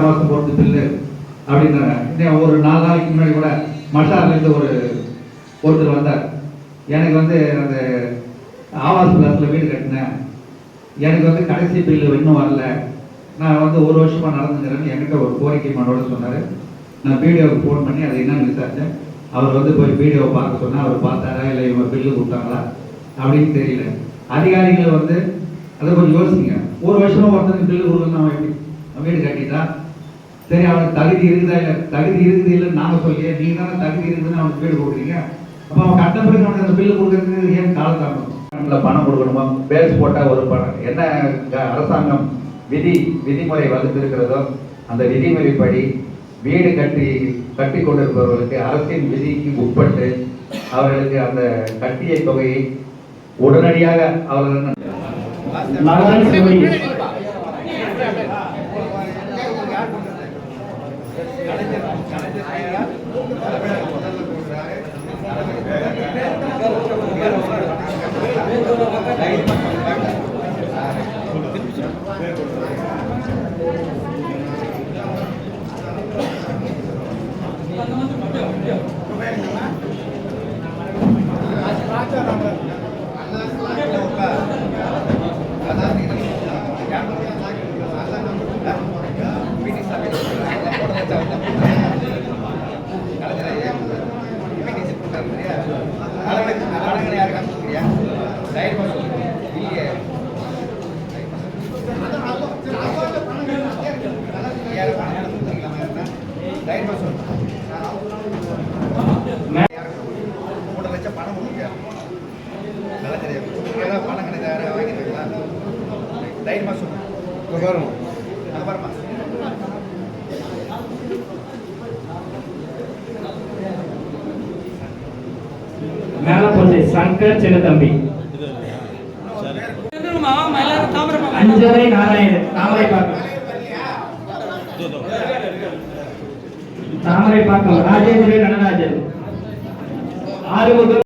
மாதம் போட்டு பில்லு அப்படின்னாங்க. ஒரு 4 நாளைக்கு முன்னாடி கூட மஷாலேருந்து ஒருத்தர் வந்தார். எனக்கு வந்து அந்த ஆவாஸ் பிளாஸில் வீடு கட்டினேன், எனக்கு வந்து கடைசி பில்லு இன்னும் வரல, நான் வந்து 1 வருஷமாக நடந்துக்கிறேன்னு என்கிட்ட ஒரு கோரிக்கை மனோட சொன்னார். நான் பிடிஓவுக்கு ஃபோன் பண்ணி அதை என்னன்னு விசாரித்தேன். அவர் வந்து போய் பிடிஓவை பார்க்க சொன்னால் அவர் பார்த்தாரா இல்லை இவங்க பில்லு கொடுத்தாங்களா அப்படின்னு தெரியல. அதிகாரிகள் வந்து அதை கொஞ்சம் யோசிங்க. 1 வருஷமாக ஒருத்தருக்கு பில்லு கொடுக்கணும், அவன் எப்படி வீடு கட்டிட்டான், சரி அவனுக்கு தகுதி இருக்குதா இல்லை, தகுதி இருக்குது இல்லைன்னு நாங்கள் சொல்லியே நீங்கள் தானே தகுதி இருக்குதுன்னு அவனுக்கு வீடு கொடுக்குறீங்க. அப்போ அவன் கட்ட பிறகு அவனுக்கு அந்த பில்லு கொடுக்குறதுக்கு ஏன் காலத்தாமதம்? பணம் கொடுக்கணுமா? பேஸ் போட்டால் ஒரு பணம் என்ன அரசாங்கம் விதிமுறை வகுத்திருக்கிறதோ அந்த விதிமுறைப்படி வீடு கட்டி கொண்டிருப்பவர்களுக்கு அரசின் விதிக்கு உட்பட்டு அவர்களுக்கு அந்த கட்டிய தொகையை உடனடியாக அவர்கள் மேலப்போட்டு சங்கர் சின்னத்தம்பி, அஞ்சரை நாராயணன், தாமரைப்பாக்கம் ராஜேந்திரன் நடராஜன், ஆறுமுகம்